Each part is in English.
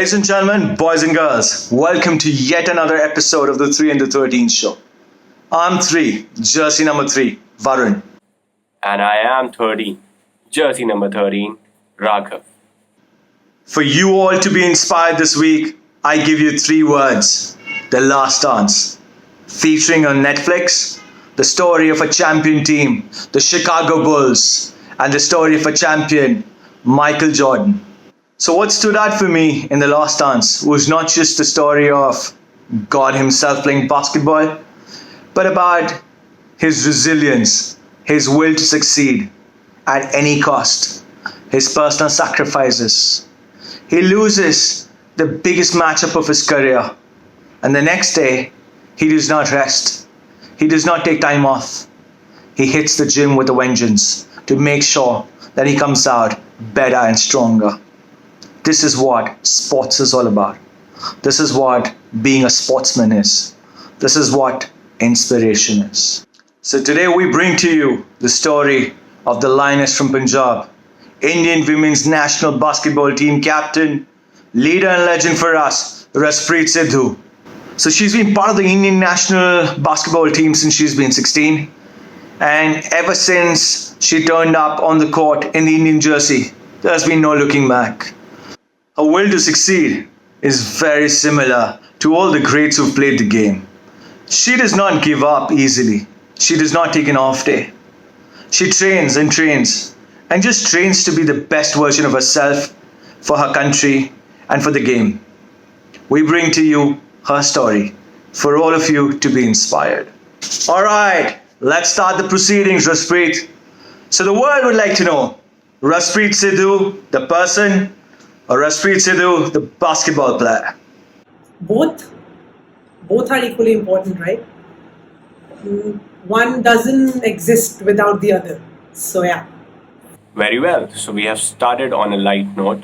Ladies and gentlemen, boys and girls, welcome to yet another episode of the 3 and the 13 show. I'm 3, jersey number 3, Varun. And I am 13, jersey number 13, Raghav. For you all to be inspired this week, I give you 3 words. The Last Dance. Featuring on Netflix, the story of a champion team, the Chicago Bulls, and the story of a champion, Michael Jordan. So what stood out for me in The Last Dance was not just the story of God himself playing basketball, but about his resilience, his will to succeed at any cost, his personal sacrifices. He loses the biggest matchup of his career, and the next day, he does not rest. He does not take time off. He hits the gym with a vengeance to make sure that he comes out better and stronger. This is what sports is all about. This is what being a sportsman is. This is what inspiration is. So today we bring to you the story of the lioness from Punjab, Indian women's national basketball team captain, leader and legend for us, Raspreet Sidhu. So she's been part of the Indian national basketball team since she's been 16. And ever since she turned up on the court in the Indian jersey, there's been no looking back. Her will to succeed is very similar to all the greats who've played the game. She does not give up easily. She does not take an off day. She trains and just trains to be the best version of herself for her country and for the game. We bring to you her story for all of you to be inspired. All right, let's start the proceedings, Raspreet. So the world would like to know, Raspreet Sidhu, the person, or Raspreet Sidhu, the basketball player? Both are equally important, right? One doesn't exist without the other. So yeah. Very well. So we have started on a light note.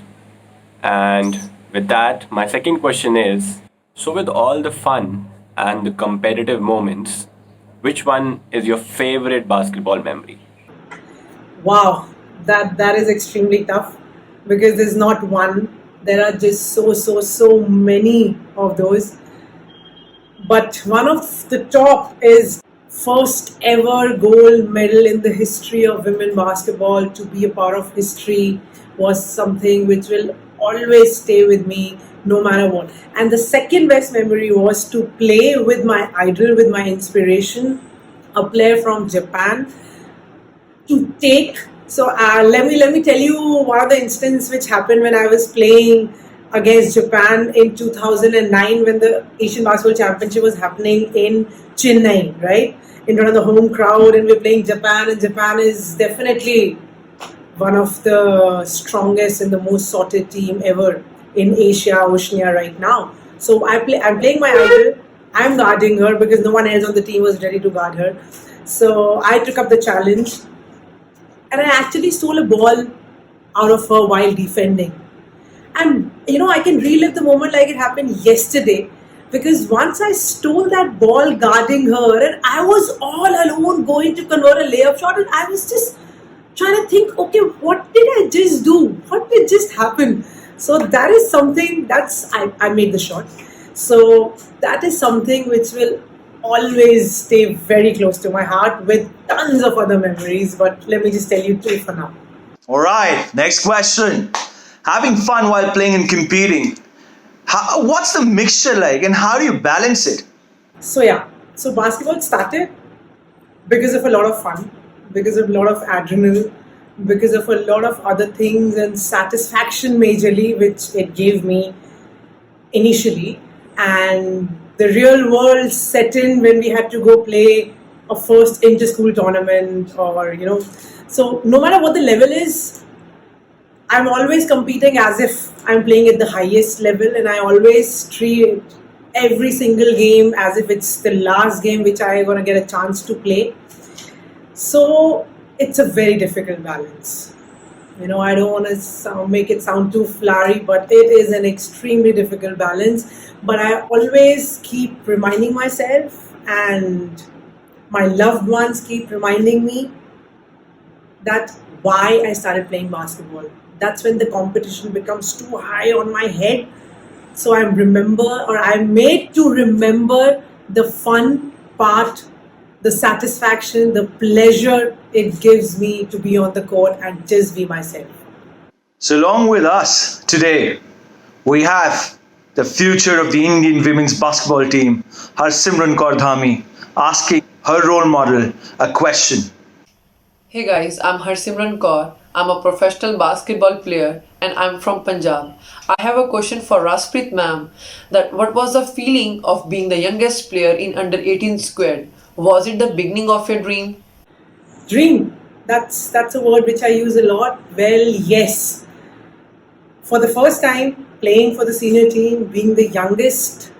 And with that, my second question is, so with all the fun and the competitive moments, which one is your favorite basketball memory? Wow, that is extremely tough because there's not one. There are just so many of those. But one of the top is first ever gold medal in the history of women basketball. To be a part of history was something which will always stay with me no matter what. And the second best memory was to play with my idol, with my inspiration, a player from Japan, to take. So let me tell you one of the instances which happened when I was playing against Japan in 2009 when the Asian Basketball Championship was happening in Chennai, right? In front of the home crowd, and we're playing Japan, and Japan is definitely one of the strongest and the most sorted team ever in Asia, Oceania right now. So I'm playing my idol. I'm guarding her because no one else on the team was ready to guard her. So I took up the challenge. And I actually stole a ball out of her while defending. And, I can relive the moment like it happened yesterday. Because once I stole that ball guarding her, and I was all alone going to convert a layup shot, and I was just trying to think, okay, what did I just do? What did just happen? So that is something I made the shot. So that is something which will always stay very close to my heart with tons of other memories, but let me just tell you 2 for now. All right, next question. Having fun while playing and competing, what's the mixture like and how do you balance it? So basketball started because of a lot of fun, because of a lot of adrenaline, because of a lot of other things and satisfaction majorly which it gave me initially, and the real world set in when we had to go play a first inter-school tournament so no matter what the level is, I'm always competing as if I'm playing at the highest level, and I always treat every single game as if it's the last game which I'm going to get a chance to play. So it's a very difficult balance. I don't want to make it sound too flowery, but it is an extremely difficult balance. But I always keep reminding myself, and my loved ones keep reminding me that why I started playing basketball. That's when the competition becomes too high on my head So I'm made to remember the fun part, the satisfaction, the pleasure it gives me to be on the court and just be myself. So, along with us today, we have the future of the Indian women's basketball team, Harsimran Kaur Dhami, asking her role model a question. Hey guys, I'm Harsimran Kaur. I'm a professional basketball player and I'm from Punjab. I have a question for Raspreet ma'am that what was the feeling of being the youngest player in under 18 squared? Was it the beginning of your dream? Dream. That's a word which I use a lot. Well, yes. For the first time playing for the senior team, being the youngest,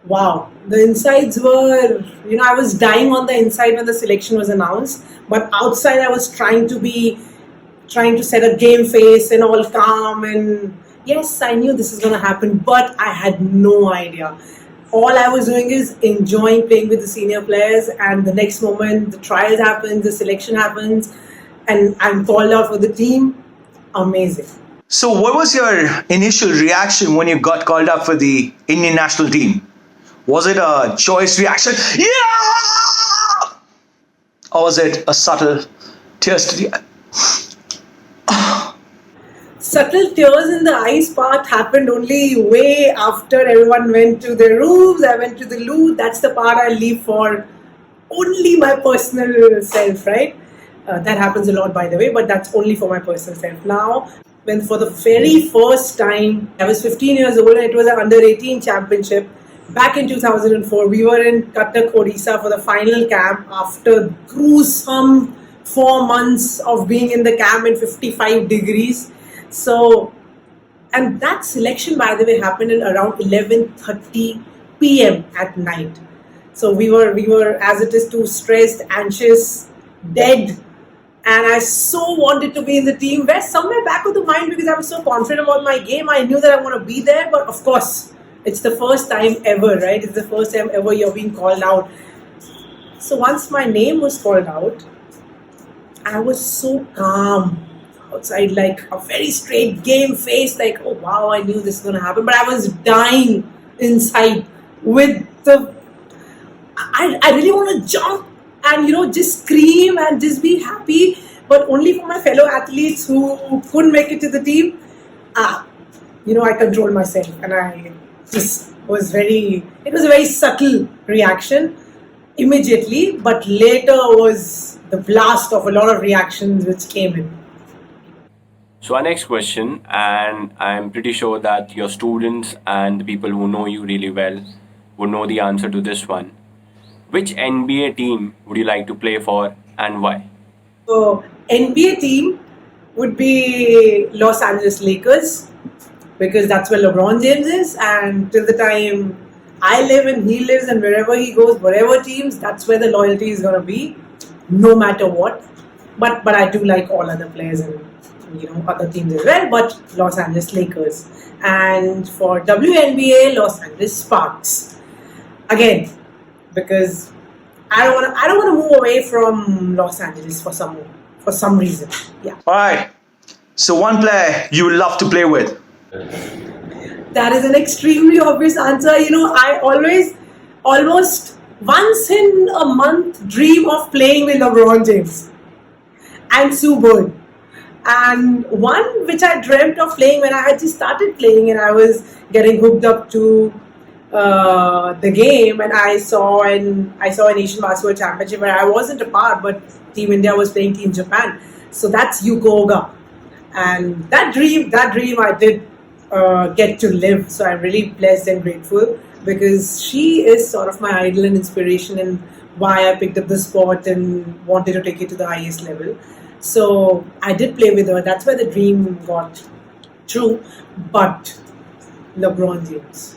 wow, the insides were, I was dying on the inside when the selection was announced, but outside I was trying to set a game face and all calm, and yes, I knew this is going to happen, but I had no idea. All I was doing is enjoying playing with the senior players, and the next moment the trials happens, the selection happens, and I'm called out for the team. Amazing. So, what was your initial reaction when you got called up for the Indian national team? Was it a choice reaction? Yeah! Or was it a subtle tears to the Subtle tears in the eyes part happened only way after everyone went to their rooms. I went to the loo. That's the part I leave for only my personal self, right? That happens a lot, by the way, but that's only for my personal self. Now, when for the very first time, I was 15 years old and it was an under 18 championship. Back in 2004, we were in Cuttack, Odisha for the final camp after gruesome 4 months of being in the camp in 55 degrees. So, and that selection, by the way, happened in around 11:30 p.m. at night. So we were as it is too stressed, anxious, dead, and I so wanted to be in the team. Where somewhere back of the mind, because I was so confident about my game, I knew that I want to be there. But of course, it's the first time ever, right? It's the first time ever you're being called out. So once my name was called out, I was so calm outside, like a very straight game face, like, oh wow, I knew this was going to happen. But I was dying inside with I really want to jump and, just scream and just be happy. But only for my fellow athletes who couldn't make it to the team, I controlled myself and I just it was a very subtle reaction immediately, but later was the blast of a lot of reactions which came in. So, our next question, and I'm pretty sure that your students and the people who know you really well would know the answer to this one. Which NBA team would you like to play for and why? So, NBA team would be Los Angeles Lakers because that's where LeBron James is, and till the time I live and he lives and wherever he goes, whatever teams, that's where the loyalty is going to be, no matter what. But I do like all other players and other teams as well, but Los Angeles Lakers. And for WNBA, Los Angeles Sparks. Again, because I don't want to move away from Los Angeles for some reason. Yeah. All right. So, one player you would love to play with? That is an extremely obvious answer. I almost once in a month dream of playing with LeBron James and Sue Bird. And one which I dreamt of playing when I had just started playing and I was getting hooked up to the game, and I saw an Asian Basketball Championship where I wasn't a part, but Team India was playing Team Japan. So that's Yuko Oga. And that dream I did get to live. So I'm really blessed and grateful because she is sort of my idol and inspiration and why I picked up the sport and wanted to take it to the highest level. So I did play with her. That's where the dream got true. But LeBron James.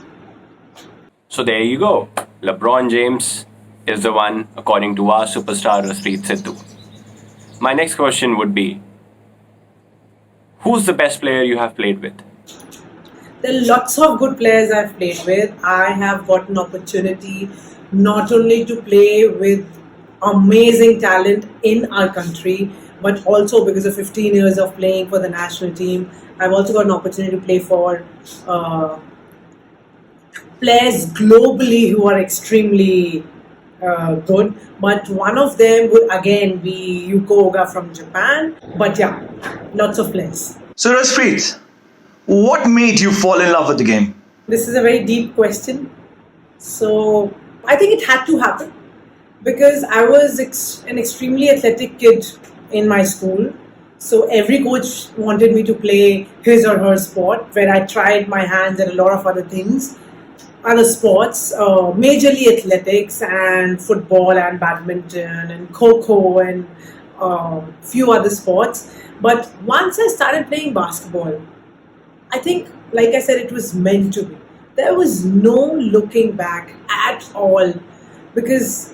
So there you go. LeBron James is the one according to our superstar Raspreet Sidhu. My next question would be, who's the best player you have played with? There are lots of good players I've played with. I have got an opportunity not only to play with amazing talent in our country, but also because of 15 years of playing for the national team, I've also got an opportunity to play for players globally who are extremely good, but one of them would again be Yuko Oga from Japan. But yeah, lots of players. So, Raspreet, what made you fall in love with the game? This is a very deep question. So I think it had to happen because I was an extremely athletic kid in my school. So every coach wanted me to play his or her sport, where I tried my hands at a lot of other things, other sports, majorly athletics and football and badminton and kho and few other sports. But once I started playing basketball, I think, like I said, it was meant to be. There was no looking back at all because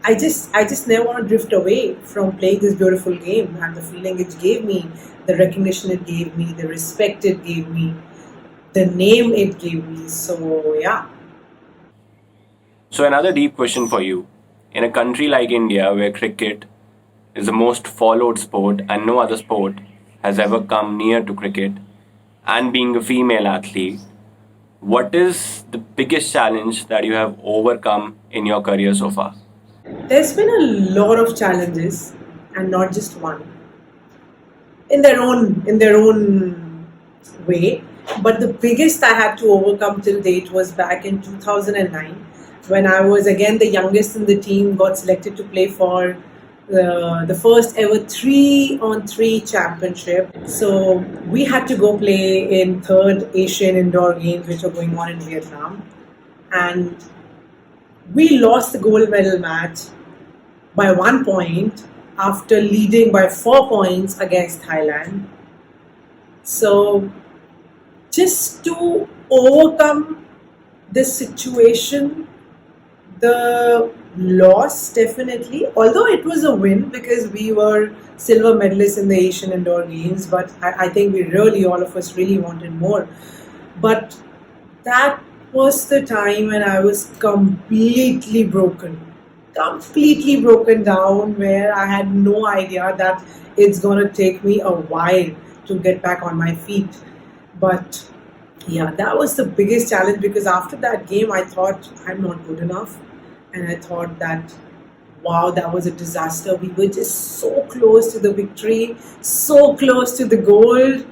I just never want to drift away from playing this beautiful game and the feeling it gave me, the recognition it gave me, the respect it gave me, the name it gave me. So yeah. So, another deep question for you. In a country like India, where cricket is the most followed sport and no other sport has ever come near to cricket, and being a female athlete, what is the biggest challenge that you have overcome in your career so far? There's been a lot of challenges and not just one in their own way. But the biggest I had to overcome till date was back in 2009 when I was again the youngest in the team, got selected to play for the first ever 3-on-3 championship. So we had to go play in third Asian indoor games which were going on in Vietnam. And we lost the gold medal match by 1 point after leading by 4 points against Thailand. So just to overcome this situation, the loss definitely, although it was a win because we were silver medalists in the Asian indoor games, but I think we really, all of us really wanted more. But that was the time when I was completely broken down, where I had no idea that it's gonna take me a while to get back on my feet. But yeah, that was the biggest challenge because after that game, I thought I'm not good enough. And I thought that, wow, that was a disaster. We were just so close to the victory, so close to the gold,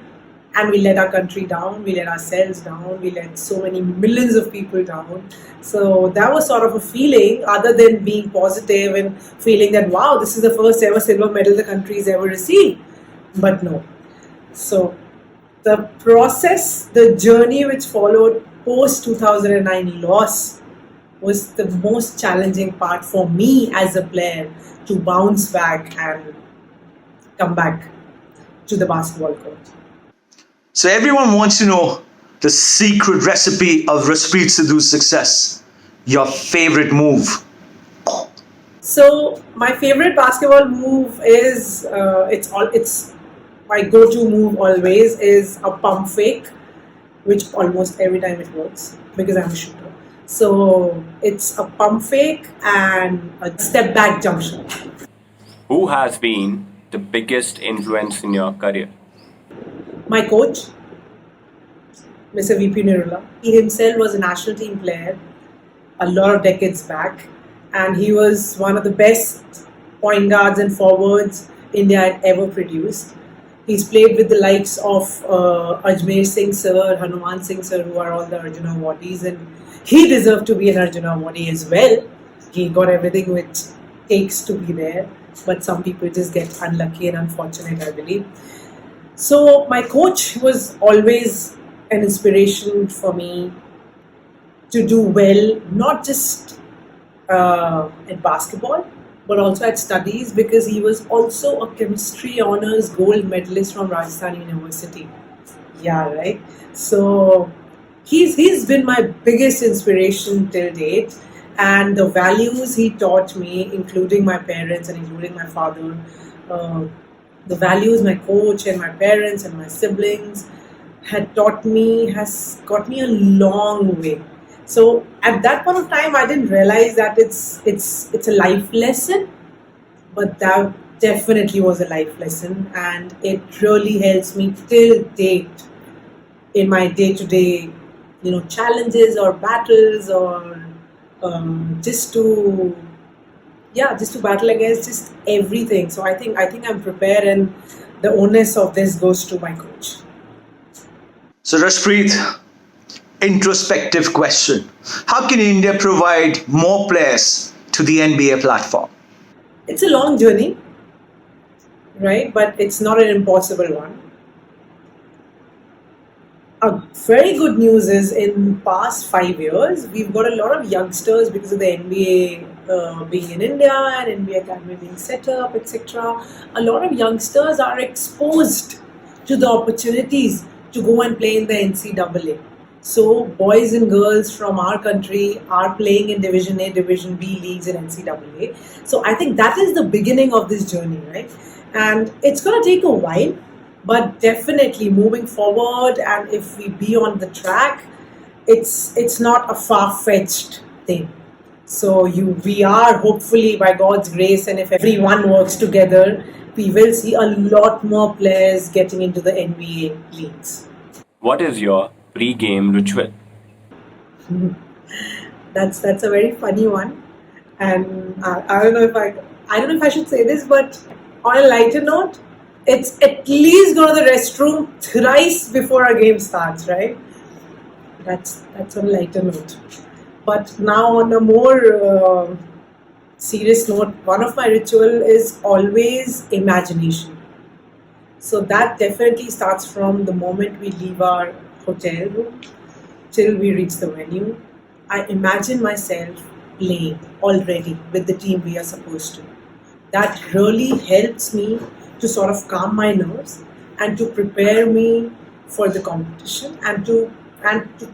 and we let our country down, we let ourselves down, we let so many millions of people down. So that was sort of a feeling, other than being positive and feeling that, wow, this is the first ever silver medal the country's ever received. But no. So the process, the journey which followed post 2009 loss was the most challenging part for me as a player, to bounce back and come back to the basketball court. So, everyone wants to know the secret recipe of Raspreet Sidhu's success. Your favorite move. So my favorite basketball move is it's my go-to move always is a pump fake, which almost every time it works because I'm a shooter. So it's a pump fake and a step back jump shot. Who has been the biggest influence in your career? My coach, Mr. VP Nirula, he himself was a national team player a lot of decades back, and he was one of the best point guards and forwards India had ever produced. He's played with the likes of Ajmer Singh Sir, Hanuman Singh Sir, who are all the Arjuna Awardees, and he deserved to be an Arjuna Awardee as well. He got everything which takes to be there, but some people just get unlucky and unfortunate, I believe. So my coach was always an inspiration for me to do well, not just at basketball, but also at studies, because he was also a chemistry honors gold medalist from Rajasthan University. Yeah, right. So he's been my biggest inspiration till date, and the values he taught me, including my parents and including my father, the values my coach and my parents and my siblings had taught me has got me a long way. So at that point of time, I didn't realize that it's a life lesson, but that definitely was a life lesson, and it really helps me till date in my day-to-day challenges or battles, or just to just to battle against just everything. So I think I'm prepared, and the onus of this goes to my coach. So, Raspreet, introspective question. How can India provide more players to the NBA platform? It's a long journey, right? But it's not an impossible one. A very good news is in past 5 years, we've got a lot of youngsters because of the NBA being in India and NBA Academy being set up, etc. A lot of youngsters are exposed to the opportunities to go and play in the NCAA. So boys and girls from our country are playing in Division A, Division B leagues in NCAA. So I think that is the beginning of this journey, right? And it's going to take a while, but definitely moving forward, and if we be on the track, it's not a far-fetched thing. So we are hopefully, by God's grace, and if everyone works together, we will see a lot more players getting into the NBA leagues. What is your pre-game ritual? That's a very funny one, and I don't know if I don't know if I should say this, but on a lighter note, it's at least go to the restroom thrice before a game starts, right? That's on a lighter note. But now on a more serious note, one of my ritual is always imagination. So that definitely starts from the moment we leave our hotel room till we reach the venue. I imagine myself playing already with the team we are supposed to. That really helps me to sort of calm my nerves and to prepare me for the competition, and to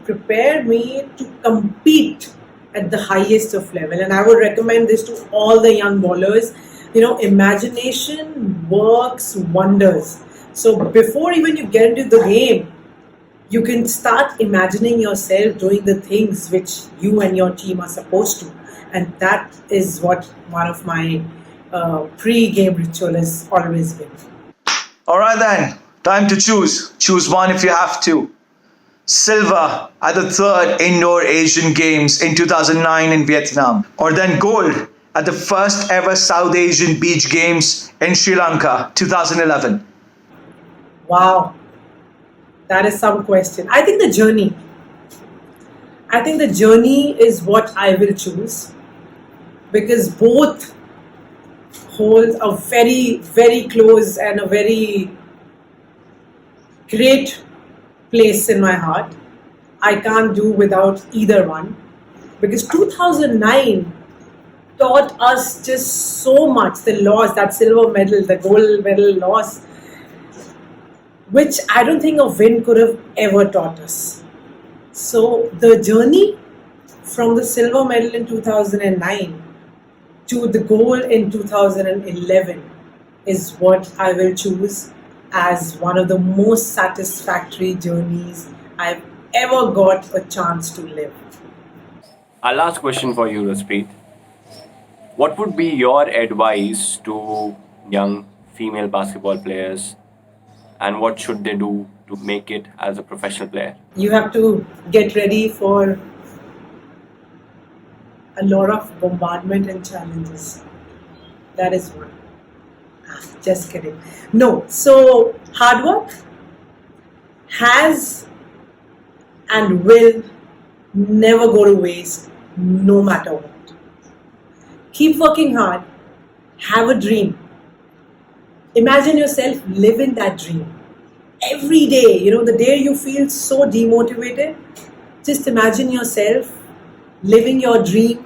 prepare me to compete at the highest of level. And I would recommend this to all the young bowlers. Imagination works wonders. So before even you get into the game, you can start imagining yourself doing the things which you and your team are supposed to. And that is what one of my pre-game ritual has always been. All right, then, time to choose. Choose one if you have to. Silver at the third Indoor Asian Games in 2009 in Vietnam, or then gold at the first ever South Asian Beach Games in Sri Lanka 2011. Wow, that is some question. I think the journey. I think the journey is what I will choose, because both hold a very, very close and a very great place in my heart. I can't do without either one, because 2009 taught us just so much. The loss, that silver medal, the gold medal loss, which I don't think a win could have ever taught us. So the journey from the silver medal in 2009 to the gold in 2011 is what I will choose as one of the most satisfactory journeys I've ever got a chance to live. Our last question for you, Raspreet. What would be your advice to young female basketball players, and what should they do to make it as a professional player? You have to get ready for a lot of bombardment and challenges. That is one. Just kidding. No, so hard work has and will never go to waste, no matter what. Keep working hard, have a dream. Imagine yourself living that dream. Every day, the day you feel so demotivated, just imagine yourself living your dream,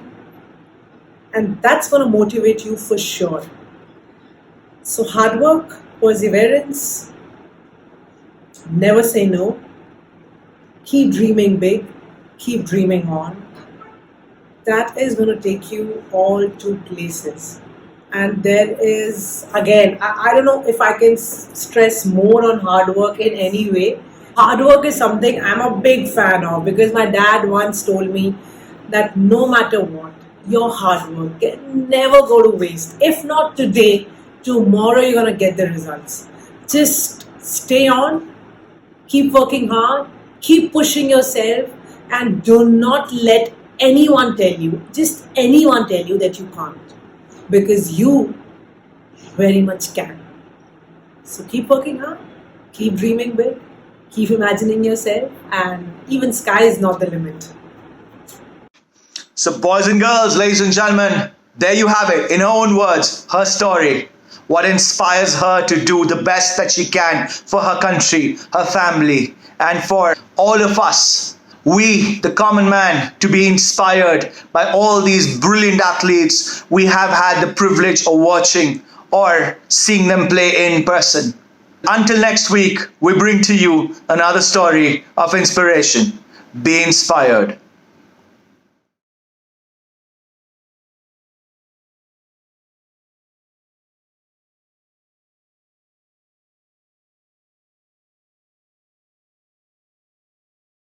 and that's going to motivate you for sure. So hard work, perseverance, never say no, keep dreaming big, keep dreaming on. That is going to take you all to places. And there is, again, I don't know if I can stress more on hard work in any way. Hard work is something I'm a big fan of, because my dad once told me that no matter what, your hard work can never go to waste. If not today, tomorrow you're going to get the results. Just stay on, keep working hard, keep pushing yourself, And do not let anyone tell you, just anyone tell you that you can't. Because you very much can. So keep working hard, keep dreaming big, keep imagining yourself, and even sky is not the limit. So, boys and girls, ladies and gentlemen, there you have it. In her own words, her story. What inspires her to do the best that she can for her country, her family, and for all of us. We, the common man, to be inspired by all these brilliant athletes we have had the privilege of watching or seeing them play in person. Until next week, we bring to you another story of inspiration. Be inspired.